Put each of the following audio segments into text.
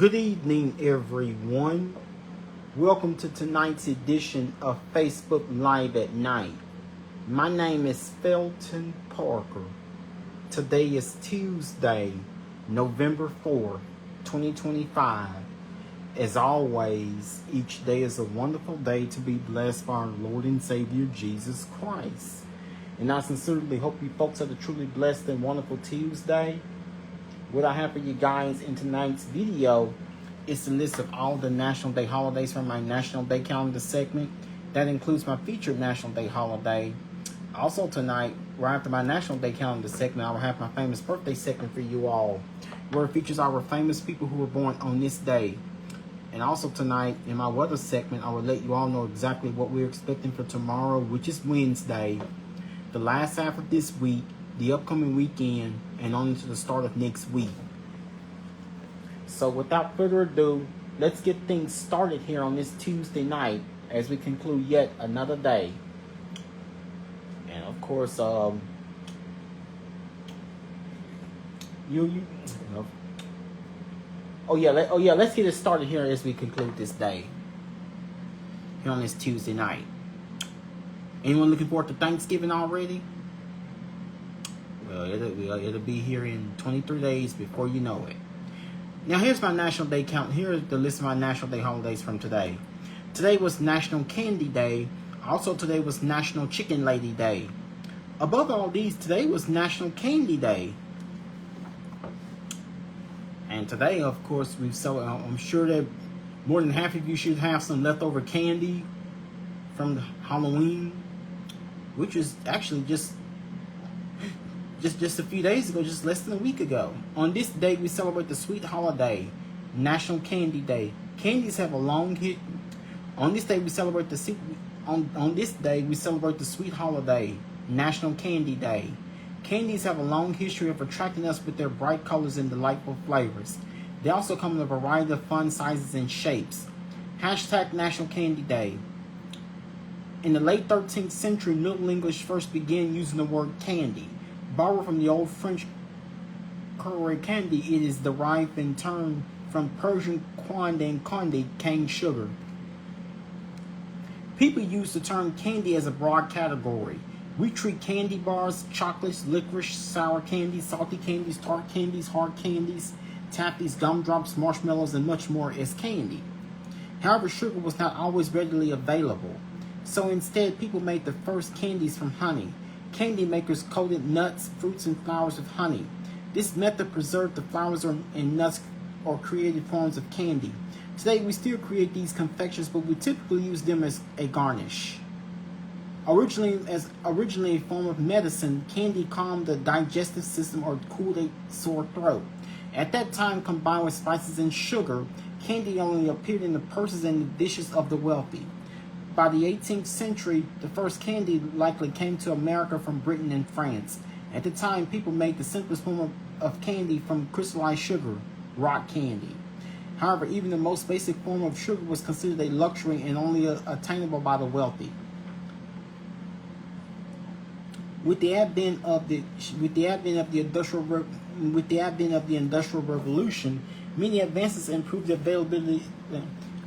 Good evening, everyone. Welcome to tonight's edition of Facebook Live at Night. My name is Felton Parker. Today is Tuesday, November 4th, 2025. As always, each day is a wonderful day to be blessed by our Lord and Savior, Jesus Christ. And I sincerely hope you folks have a truly blessed and wonderful Tuesday. What I have for you guys in tonight's video is the list of all the National Day holidays from my National Day calendar segment. That includes my featured National Day holiday. Also tonight, right after my National Day calendar segment, I will have my famous birthday segment for you all, where it features our famous people who were born on this day. And also tonight, in my weather segment, I will let you all know exactly what we're expecting for tomorrow, which is Wednesday, the last half of this week, the upcoming weekend, and on into the start of next week. So without further ado, let's get things started here on this Tuesday night as we conclude yet another day. And of course, you know, let's get it started here as we conclude this day here on this Tuesday night. Anyone looking forward to Thanksgiving already? Well, it'll be here in 23 days before you know it. Now, here's my National Day count. Here's the list of my National Day holidays from today. Today was National Candy Day. Also, today was National Chicken Lady Day. Above all these, today was National Candy Day. And today, of course, I'm sure that more than half of you should have some leftover candy from Halloween, which is actually just a few days ago, just less than a week ago. On this day, we celebrate the sweet holiday, National Candy Day. Candies have a long hit. On this day, we celebrate the sweet holiday, National Candy Day. Candies have a long history of attracting us with their bright colors and delightful flavors. They also come in a variety of fun sizes and shapes. Hashtag National Candy Day. In the late 13th century, Middle English first began using the word candy. Borrowed from the old French curry candy, it is derived in turn from Persian quand and conde, cane sugar. People use the term candy as a broad category. We treat candy bars, chocolates, licorice, sour candies, salty candies, tart candies, hard candies, taffies, gumdrops, marshmallows, and much more as candy. However, sugar was not always readily available, so instead people made the first candies from honey. Candy makers coated nuts, fruits, and flowers with honey. This method preserved the flowers and nuts or created forms of candy. Today we still create these confections, but we typically use them as a garnish. Originally a form of medicine, candy calmed the digestive system or cooled a sore throat. At that time, combined with spices and sugar, candy only appeared in the purses and the dishes of the wealthy. By the 18th century, the first candy likely came to America from Britain and France. At the time, people made the simplest form of candy from crystallized sugar, rock candy. However, even the most basic form of sugar was considered a luxury and only attainable by the wealthy. With the advent of the Industrial Revolution, many advances improved the availability.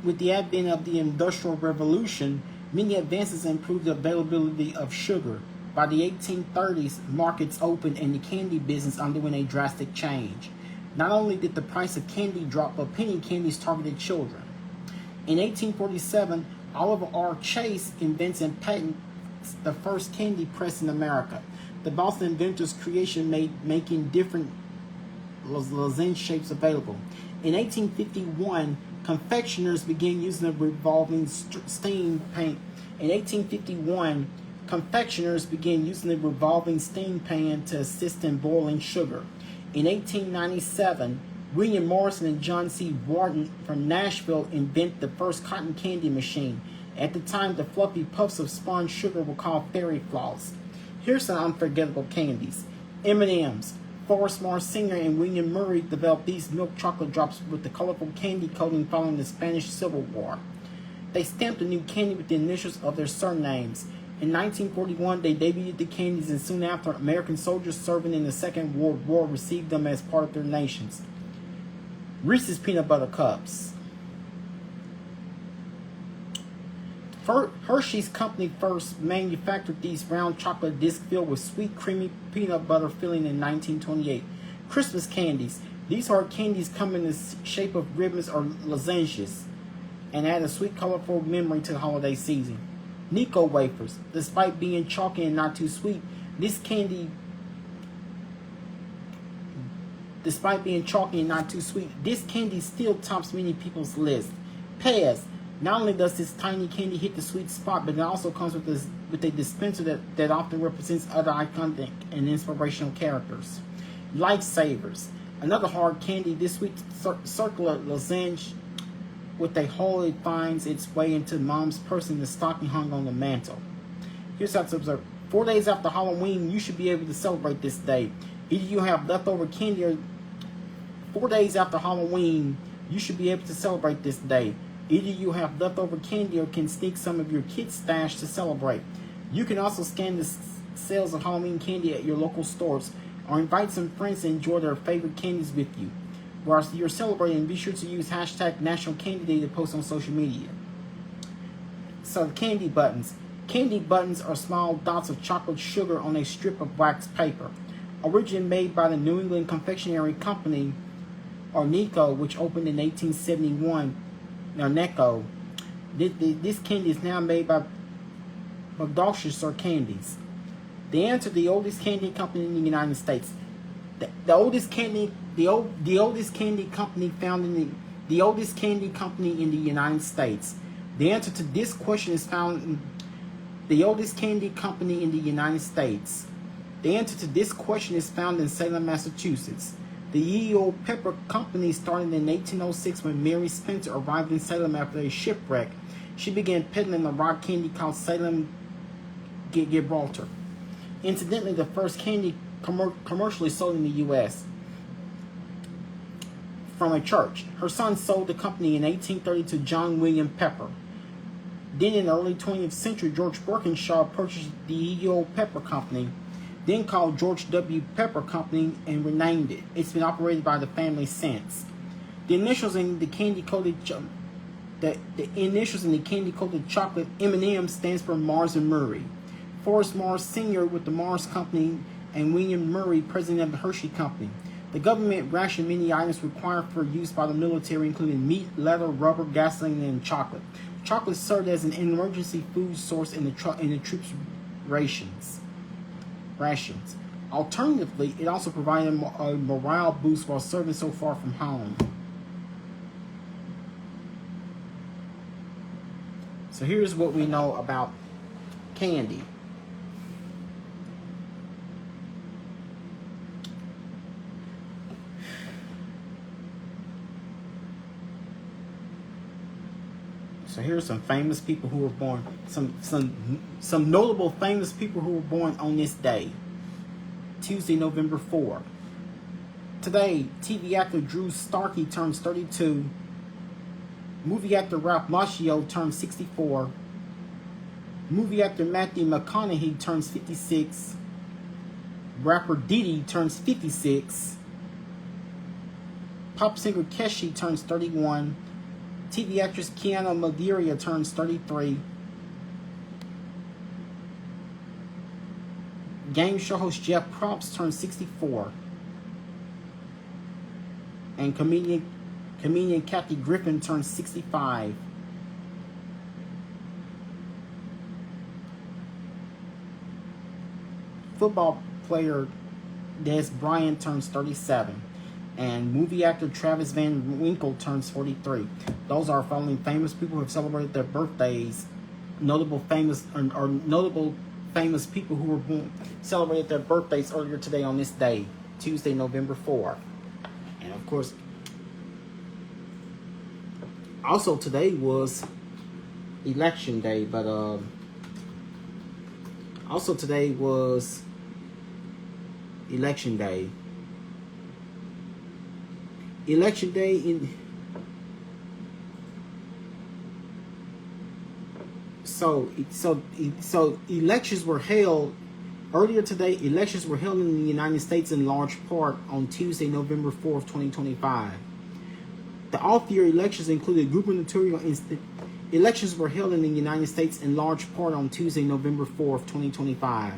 With the advent of the Industrial Revolution, many advances improved the availability of sugar. By the 1830s, markets opened and the candy business underwent a drastic change. Not only did the price of candy drop, but penny candies targeted children. In 1847, Oliver R. Chase invents and patents the first candy press in America. The Boston inventor's creation made making different lozenge shapes available. In 1851, confectioners began using a revolving steam pan. In 1851, confectioners began using the revolving steam pan to assist in boiling sugar. In 1897, William Morrison and John C. Wharton from Nashville invent the first cotton candy machine. At the time, the fluffy puffs of spun sugar were called fairy floss. Here's some unforgettable candies. M&M's. Forrest Mars Sr. and William Murray developed these milk chocolate drops with the colorful candy coating following the Spanish Civil War. They stamped the new candy with the initials of their surnames. In 1941, they debuted the candies, and soon after, American soldiers serving in the Second World War received them as part of their nations. Reese's Peanut Butter Cups. Hershey's Company first manufactured these round chocolate discs filled with sweet, creamy peanut butter filling in 1928. Christmas candies. These hard candies come in the shape of ribbons or lozenges and add a sweet, colorful memory to the holiday season. Necco wafers. Despite being chalky and not too sweet, this candy still tops many people's lists. Pez. Not only does this tiny candy hit the sweet spot, but it also comes with a dispenser that often represents other iconic and inspirational characters. Lifesavers. Another hard candy, this sweet circular lozenge with a hole it finds its way into mom's purse in the stocking hung on the mantle. Here's how to observe. 4 days after Halloween, you should be able to celebrate this day. Either you have leftover candy or 4 days after Halloween, you should be able to celebrate this day. Either you have leftover candy or can sneak some of your kids' stash to celebrate. You can also scan the sales of Halloween candy at your local stores or invite some friends to enjoy their favorite candies with you. Whilst you're celebrating, be sure to use hashtag National Candy Day to post on social media. So candy buttons. Candy buttons are small dots of chocolate sugar on a strip of wax paper. Originally made by the New England Confectionery Company, or Necco, which opened in 1871. Now, Necco. This candy is now made by Berkshire Candies. The answer: the oldest candy company in the United States. The oldest candy company in the United States. The answer to this question is found in the oldest candy company in the United States. The answer to this question is found in Salem, Massachusetts. The E.O. Pepper Company started in 1806 when Mary Spencer arrived in Salem after a shipwreck. She began peddling a rock candy called Salem Gibraltar. Incidentally, the first candy commercially sold in the U.S. from a church. Her son sold the company in 1830 to John William Pepper. Then in the early 20th century, George Birkinshaw purchased the E.O. Pepper Company, then called George W. Pepper Company, and renamed it. It's been operated by the family since. The initials in the candy-coated chocolate M&M stands for Mars and Murray. Forrest Mars Sr. with the Mars Company and William Murray, president of the Hershey Company. The government rationed many items required for use by the military, including meat, leather, rubber, gasoline, and chocolate. Chocolate served as an emergency food source in the troops' rations. Alternatively, it also provided a morale boost while serving so far from home. So here's what we know about candy. So here's some famous people who were born, some notable famous people who were born on this day, Tuesday, November 4. Today, TV actor Drew Starkey turns 32. Movie actor Ralph Macchio turns 64. Movie actor Matthew McConaughey turns 56. Rapper Diddy turns 56. Pop singer Keshi turns 31. TV actress Kiana Madeira turns 33. Game show host Jeff Probst turns 64. And comedian Kathy Griffin turns 65. Football player Des Bryant turns 37. And movie actor Travis Van Winkle turns 43. Those are following famous people who have celebrated their birthdays. Notable famous people who were born celebrated their birthdays earlier today on this day, Tuesday, November 4. And of course, also today was election day, but also today was election day. Election day so elections were held earlier today. Elections were held in the United States in large part on Tuesday, November 4th, 2025. The off-year elections included gubernatorial elections were held in the United States in large part on Tuesday, November 4th, 2025.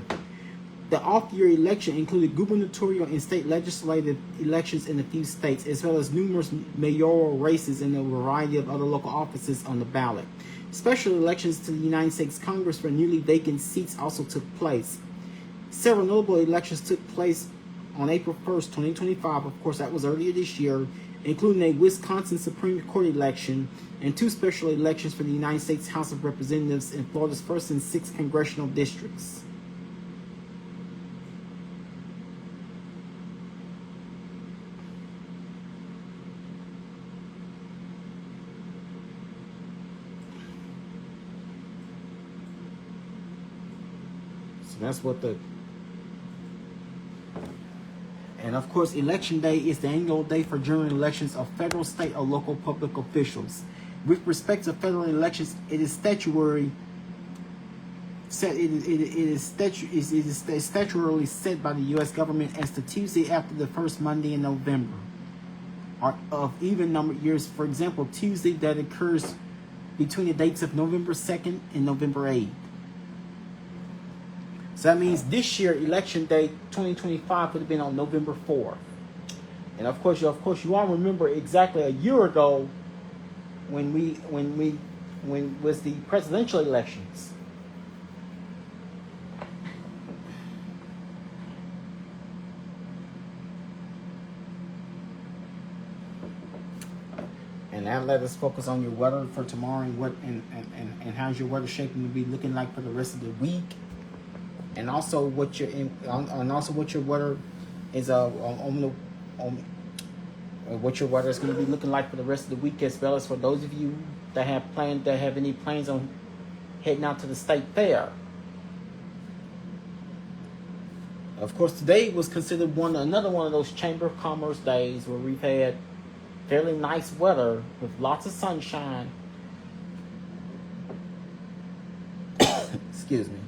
The off-year election included gubernatorial and state legislative elections in a few states, as well as numerous mayoral races and a variety of other local offices on the ballot. Special elections to the United States Congress for newly vacant seats also took place. Several notable elections took place on April 1st, 2025. Of course, that was earlier this year, including a Wisconsin Supreme Court election and 2 special elections for the United States House of Representatives in Florida's 1st and 6th congressional districts. So that's what and of course, Election Day is the annual day for general elections of federal, state, or local public officials. With respect to federal elections, it is statutorily set by the U.S. government as the Tuesday after the first Monday in November, or of even numbered years. For example, Tuesday that occurs between the dates of November 2nd and November 8th. So that means this year, Election Day 2025 would have been on November 4th. And of course, you all remember exactly a year ago when was the presidential elections. And now let us focus on your weather for tomorrow and how's your weather shaping to be looking like for the rest of the week. And also what your weather is what your weather is going to be looking like for the rest of the week, as well as for those of you that have any plans on heading out to the state fair. Of course, today was considered another one of those Chamber of Commerce days where we've had fairly nice weather with lots of sunshine. Excuse me.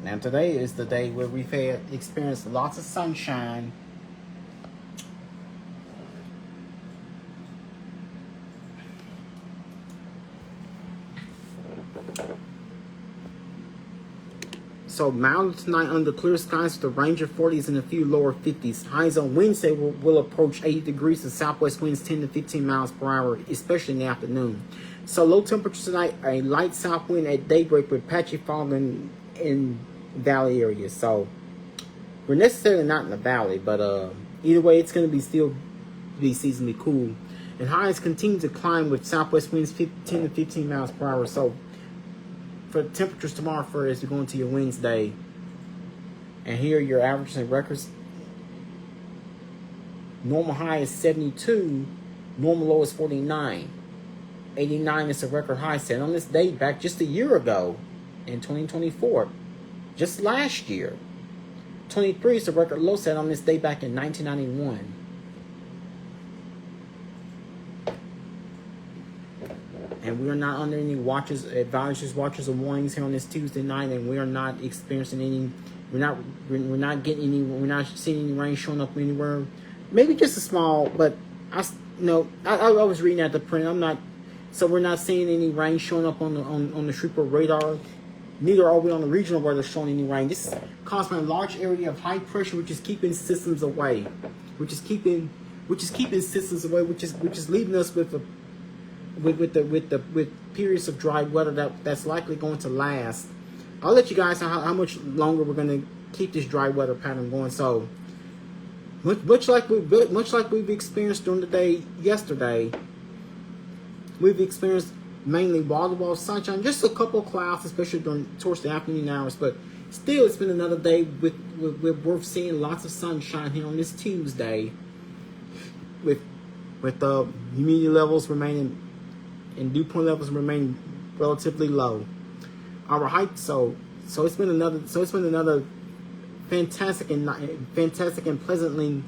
And today is the day where we've experienced lots of sunshine. So mild tonight under clear skies with a range of 40s and a few lower 50s. Highs on Wednesday will approach 80 degrees and southwest winds 10 to 15 miles per hour, especially in the afternoon. So low temperatures tonight, a light south wind at daybreak with patchy fog in valley areas. So we're necessarily not in the valley, but either way, it's going to still be seasonally cool. And highs continue to climb with southwest winds 10 to 15 miles per hour. So for temperatures tomorrow for as you go into your Wednesday, and here are your averages and records. Normal high is 72, normal low is 49. 89 is a record high set on this date back just a year ago in 2024. Just last year. 23 is a record low set on this day back in 1991. And we are not under any advisories, watches, or warnings here on this Tuesday night, and we are not experiencing any. We're not seeing any rain showing up anywhere. Maybe just a small, but I was reading at the print. So we're not seeing any rain showing up on the Shreveport radar. Neither are we on the regional weather showing any rain. This is caused by a large area of high pressure, which is keeping systems away, which is leaving us with periods of dry weather that's likely going to last. I'll let you guys know how much longer we're going to keep this dry weather pattern going. So much like we've experienced during the day yesterday, we've experienced mainly wall-to-wall sunshine, just a couple of clouds, especially towards the afternoon hours. But still, it's been another day with worth seeing lots of sunshine here on this Tuesday, with humidity levels remaining and dew point levels remaining relatively low. Our height, so it's been another fantastic and pleasantly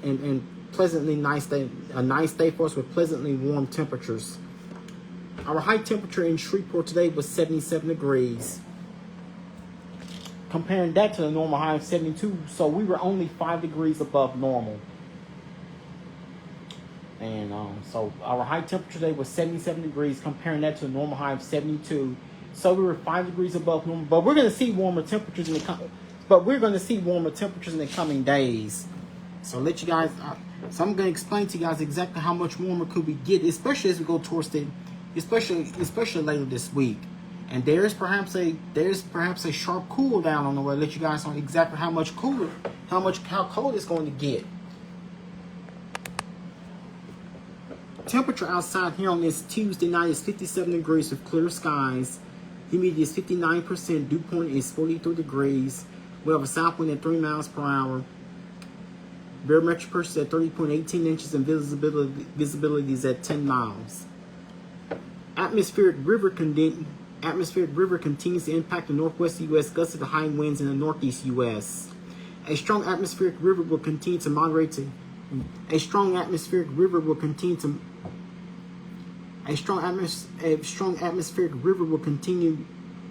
and pleasantly nice day, a nice day for us with pleasantly warm temperatures. Our high temperature in Shreveport today was 77 degrees. Comparing that to the normal high of 72, so we were only 5 degrees above normal. And so our high temperature today was 77 degrees, comparing that to the normal high of 72. So we were 5 degrees above normal. But we're going to see warmer temperatures in the coming days. So let you guys. So I'm going to explain to you guys exactly how much warmer could we get, especially as we go towards especially later this week. And there's perhaps a sharp cool down on the way. Let you guys know exactly how cold it's going to get. Temperature outside here on this Tuesday night is 57 degrees with clear skies. Humidity is 59%. Dew point is 43 degrees. We have a south wind at 3 miles per hour. Barometric pressure is at 30.18 inches and visibility is at 10 miles. Atmospheric river continues to impact the northwest U.S. Gusts to high winds in the northeast U.S. A strong atmospheric river will continue to moderate to a strong atmospheric river will continue to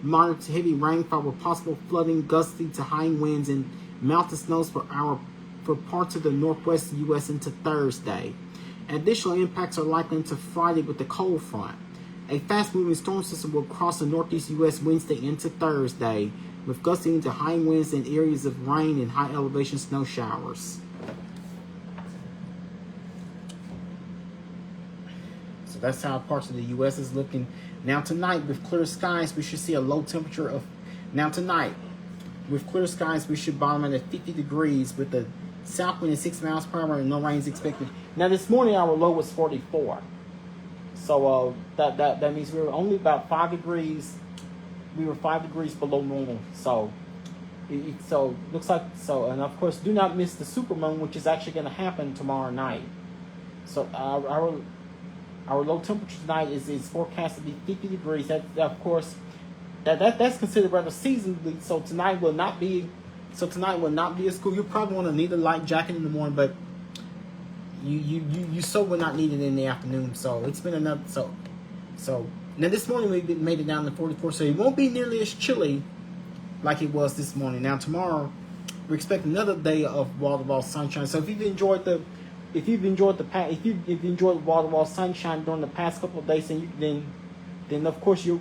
moderate to heavy rainfall with possible flooding, gusty to high winds, and mountain snows for parts of the northwest U.S. into Thursday. Additional impacts are likely into Friday with the cold front. A fast-moving storm system will cross the northeast U.S. Wednesday into Thursday, with gusty to high winds and areas of rain and high elevation snow showers. So that's how parts of the U.S. is looking. Now tonight, with clear skies, we should see a low temperature of... Now tonight, with clear skies, we should bottom out at 50 degrees with the south wind at 6 miles per hour and no rain is expected. Now this morning, our low was 44. So that means we were only about 5 degrees. We were 5 degrees below normal. So so looks like so. And of course, do not miss the supermoon, which is actually going to happen tomorrow night. So our low temperature tonight is forecast to be 50 degrees. That of course that's considered rather seasonably. So tonight will not be a school. You probably want to need a light jacket in the morning, but you so will not need it in the afternoon. So it's been enough. So now this morning we made it down to 44. So it won't be nearly as chilly like it was this morning. Now tomorrow we're expecting another day of wall-to-wall sunshine. So if you've enjoyed wall-to-wall sunshine during the past couple of days, then of course your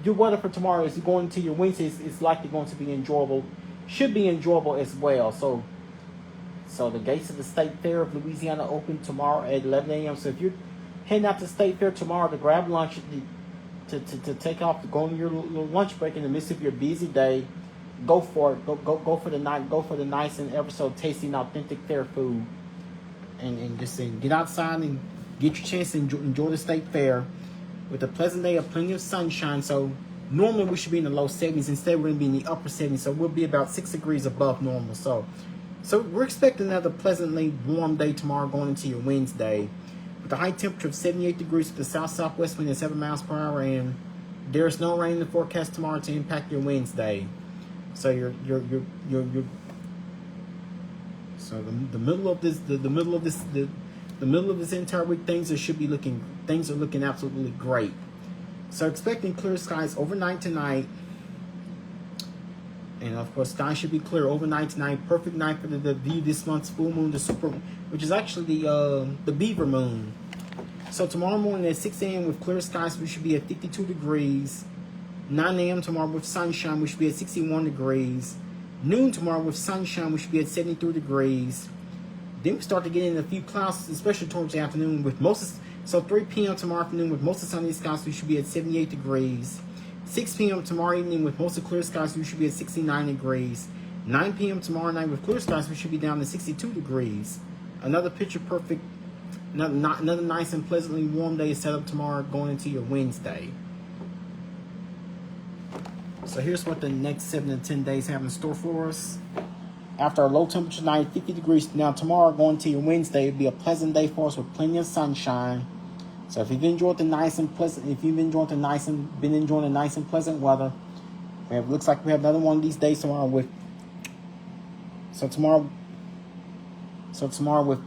weather for tomorrow is going to your Wednesday is likely going to be enjoyable. Should be enjoyable as well. So the gates of the State Fair of Louisiana open tomorrow at 11 a.m. So if you're heading out to State Fair tomorrow to grab lunch, to take off, to go on your little lunch break in the midst of your busy day, go for it. Go for the night. Go for the nice and ever so tasty and authentic fair food, and just get outside and get your chance to enjoy the State Fair with a pleasant day of plenty of sunshine. So normally we should be in the low 70s. Instead, we're going to be in the upper 70s. So we'll be about 6 degrees above normal. So we're expecting another pleasantly warm day tomorrow going into your Wednesday with a high temperature of 78 degrees with the south-southwest wind at 7 miles per hour, and there's no rain in the forecast tomorrow to impact your Wednesday. So so the middle of this entire week, things are looking absolutely great. So expecting clear skies overnight tonight. And of course, skies should be clear overnight tonight. Perfect night for the view this month's full moon, the super, which is actually the beaver moon. So tomorrow morning at 6 a.m. with clear skies, we should be at 52 degrees. 9 a.m. tomorrow with sunshine, we should be at 61 degrees. Noon tomorrow with sunshine, we should be at 73 degrees. Then we start to get in a few clouds, especially towards the afternoon. So 3 p.m. tomorrow afternoon with most of sunny skies, we should be at 78 degrees. 6 p.m. tomorrow evening with most of clear skies, we should be at 69 degrees. 9 p.m. tomorrow night with clear skies, we should be down to 62 degrees. Another picture perfect, another nice and pleasantly warm day is set up tomorrow going into your Wednesday. So here's what the next 7 to 10 days have in store for us. After a low temperature night, 50 degrees. Now tomorrow going to your Wednesday, it'll be a pleasant day for us with plenty of sunshine. So if you've enjoyed been enjoying the nice and pleasant weather, it looks like we have another one of these days tomorrow. So tomorrow So tomorrow with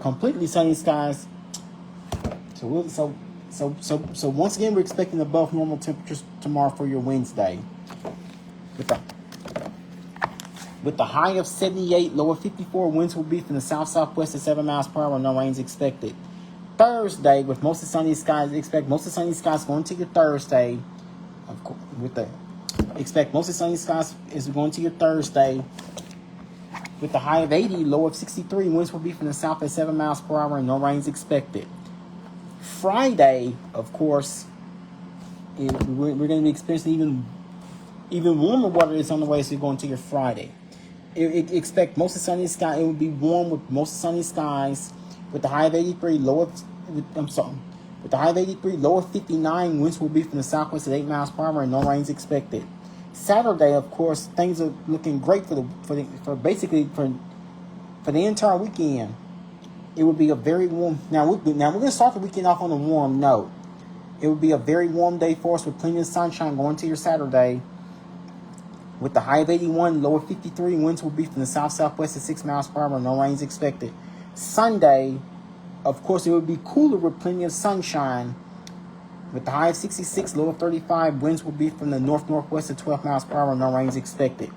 completely sunny skies. So once again, we're expecting above normal temperatures tomorrow for your Wednesday. With the high of 78, low of 54, winds will be from the south-southwest at 7 miles per hour. No rains expected. Thursday, with mostly sunny skies, expect mostly sunny skies going to your Thursday. Of course, expect mostly sunny skies is going to your Thursday. With the high of 80, low of 63, winds will be from the south at 7 miles per hour and no rains expected. Friday, of course, we're going to be experiencing even warmer weather is on the way as you're going to your Friday. Expect mostly sunny skies. It will be warm with mostly sunny skies. With the high of 83, with the high of 83, low of 59, winds will be from the southwest at 8 miles per hour and no rains expected. Saturday, of course, things are looking great for the entire weekend. It would be a very warm. Now we're going to start the weekend off on a warm note. It would be a very warm day for us with plenty of sunshine going to your Saturday. With the high of 81, low of 53, winds will be from the south-southwest at 6 miles per hour. No rains expected. Sunday, of course, it will be cooler with plenty of sunshine. With the high of 66, low of 35, winds will be from the north-northwest at 12 miles per hour. No rains expected.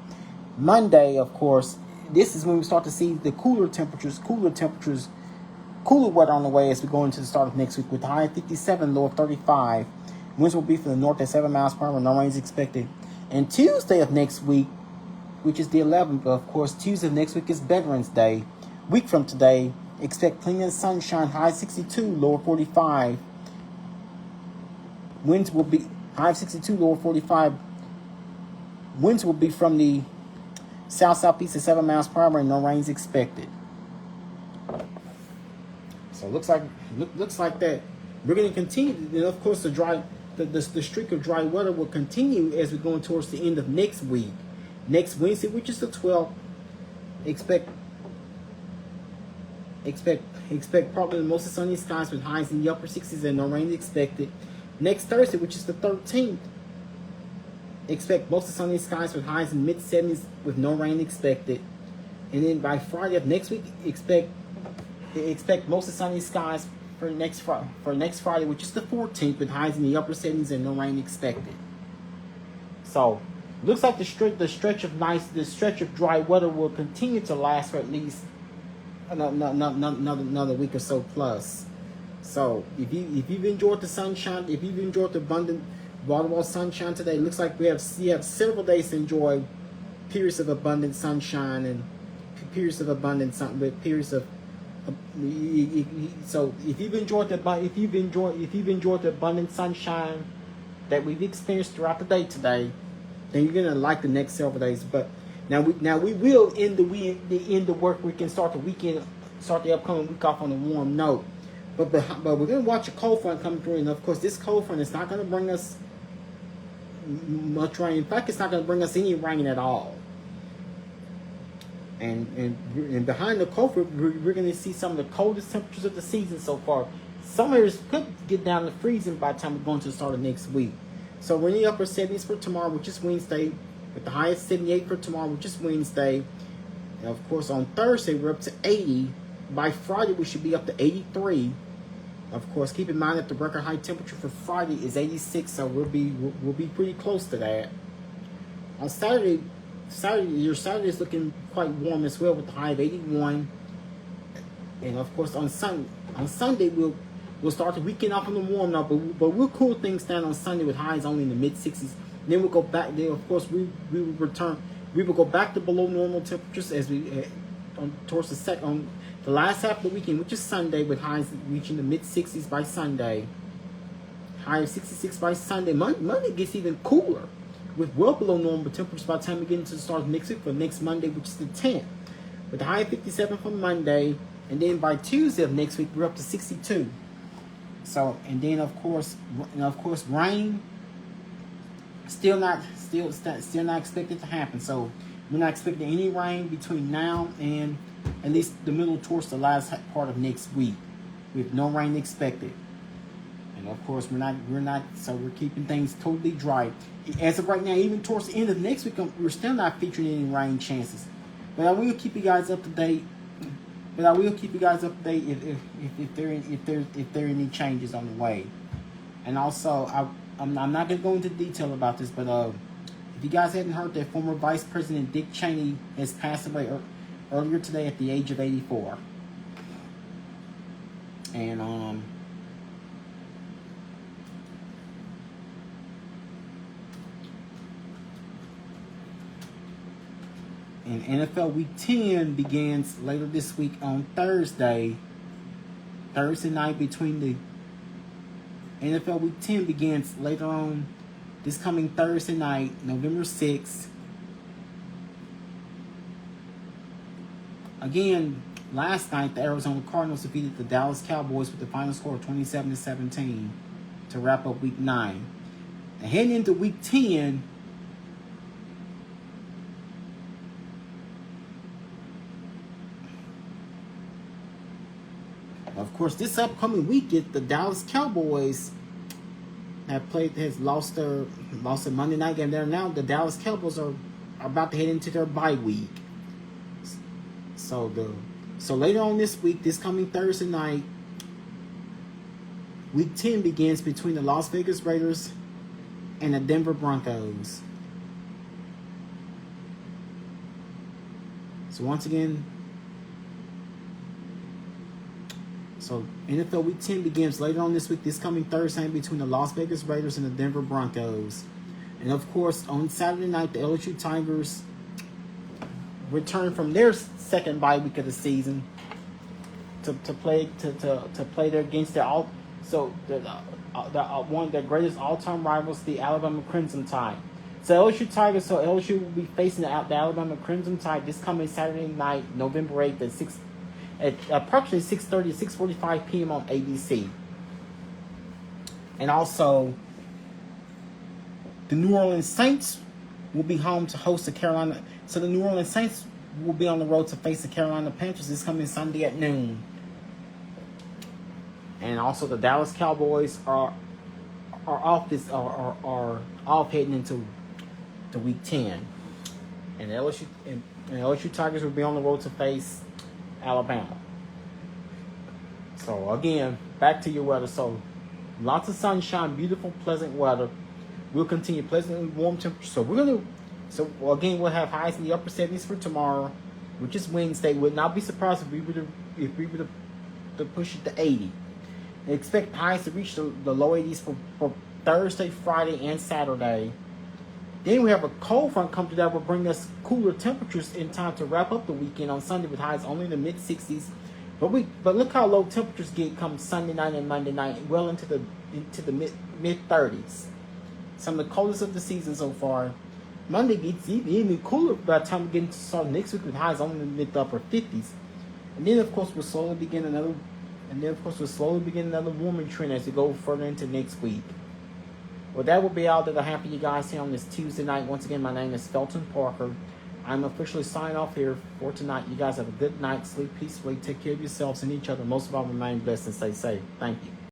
Monday, of course, this is when we start to see the cooler weather on the way as we go into the start of next week. With the high of 57, low of 35, winds will be from the north at 7 miles per hour. No rains expected. And Tuesday of next week, which is the 11th, of course, Tuesday of next week is Veterans Day. Week from today, expect plenty of sunshine, high 62, low of 45. Winds will be high of 62, low of 45. Winds will be from the south-southeast at 7 miles per hour and no rains expected. So it looks like that we're going to continue. And of course, the streak of dry weather will continue as we're going towards the end of next week. Next Wednesday, which is the 12th, expect partly mostly sunny skies with highs in the upper 60s and no rain expected. Next Thursday, which is the 13th, expect mostly sunny skies with highs in mid-70s with no rain expected. And then by Friday of next week, expect mostly sunny skies for next Friday, which is the 14th, with highs in the upper 70s and no rain expected. So, looks like the stretch of dry weather will continue to last for at least another week or so plus. So, if you've enjoyed the sunshine, if you've enjoyed the abundant waterfall sunshine today, it looks like you have several days to enjoy periods of abundant sunshine and periods of abundant sun with periods of. So if you've enjoyed the abundant sunshine that we've experienced throughout the day today, then you're gonna like the next several days. But now we will end the work week and start the upcoming week off on a warm note. But we're gonna watch a cold front come through, and of course this cold front is not gonna bring us much rain. In fact, it's not gonna bring us any rain at all. And behind the cold front, we're going to see some of the coldest temperatures of the season so far. Some areas could get down to freezing by the time we're going to the start of next week. So we're in the upper 70s for tomorrow, which is Wednesday, with the highest 78 for tomorrow, which is Wednesday. And of course, on Thursday, we're up to 80. By Friday, we should be up to 83. Of course, keep in mind that the record high temperature for Friday is 86, so we'll be pretty close to that. On Saturday, your Saturday is looking quite warm as well with the high of 81. And of course on Sunday we'll start the weekend off on the warm now, but we'll cool things down on Sunday with highs only in the mid 60s. Then we'll go back. Then of course we will return. We will go back to below normal temperatures as we towards the last half of the weekend, which is Sunday, with highs reaching the mid 60s by Sunday. High of 66 by Sunday. Monday gets even cooler, with well below normal temperatures by the time we get into the start of next week for next Monday, which is the 10th. With a high of 57 for Monday, and then by Tuesday of next week, we're up to 62. So, and then of course, rain still not expected to happen. So, we're not expecting any rain between now and at least the middle towards the last part of next week, with no rain expected. And of course, so we're keeping things totally dry. As of right now, even towards the end of next week, we're still not featuring any rain chances. But I will keep you guys up to date But I will keep you guys updated if there are any changes on the way. And also, I'm not going to go into detail about this, but if you guys hadn't heard, that former Vice President Dick Cheney has passed away earlier today at the age of 84. And NFL Week 10 begins later this week on Thursday night. Between the NFL Week 10 begins later on this coming Thursday night, November 6th. Again, last night the Arizona Cardinals defeated the Dallas Cowboys with the final score of 27-17 to wrap up Week 9. And heading into Week 10, of course, this upcoming week, the Dallas Cowboys has lost their Monday night game. There now, the Dallas Cowboys are about to head into their bye week. So later on this week, this coming Thursday night, Week 10 begins between the Las Vegas Raiders and the Denver Broncos. So once again, NFL Week 10 begins later on this week, this coming Thursday, between the Las Vegas Raiders and the Denver Broncos. And of course, on Saturday night, the LSU Tigers return from their second bye week of the season to play there against their one of their greatest all-time rivals, the Alabama Crimson Tide. So LSU will be facing the Alabama Crimson Tide this coming Saturday night, November 8th at approximately 6:45 p.m. on ABC. And also, the New Orleans Saints will be home to host the Carolina. So the New Orleans Saints will be on the road to face the Carolina Panthers this coming Sunday at noon. And also, the Dallas Cowboys are off heading into Week 10. And the LSU Tigers will be on the road to face Alabama. So again, back to your weather. So lots of sunshine, beautiful, pleasant weather. We'll continue pleasantly warm temperatures. So we'll have highs in the upper 70s for tomorrow, which is Wednesday. Would not be surprised if we were to push it to 80. And expect highs to reach the low 80s for Thursday, Friday, and Saturday. Then we have a cold front come through that will bring us cooler temperatures in time to wrap up the weekend on Sunday with highs only in the mid-60s. But look how low temperatures get come Sunday night and Monday night, well into the mid-30s. Some of the coldest of the season so far. Monday gets even cooler by the time we get into next week with highs only in the mid to upper 50s. And then of course we'll slowly begin another warming trend as we go further into next week. Well, that will be all that I have for you guys here on this Tuesday night. Once again, my name is Felton Parker. I'm officially signing off here for tonight. You guys have a good night. Sleep peacefully. Take care of yourselves and each other. Most of all, remain blessed and stay safe. Thank you.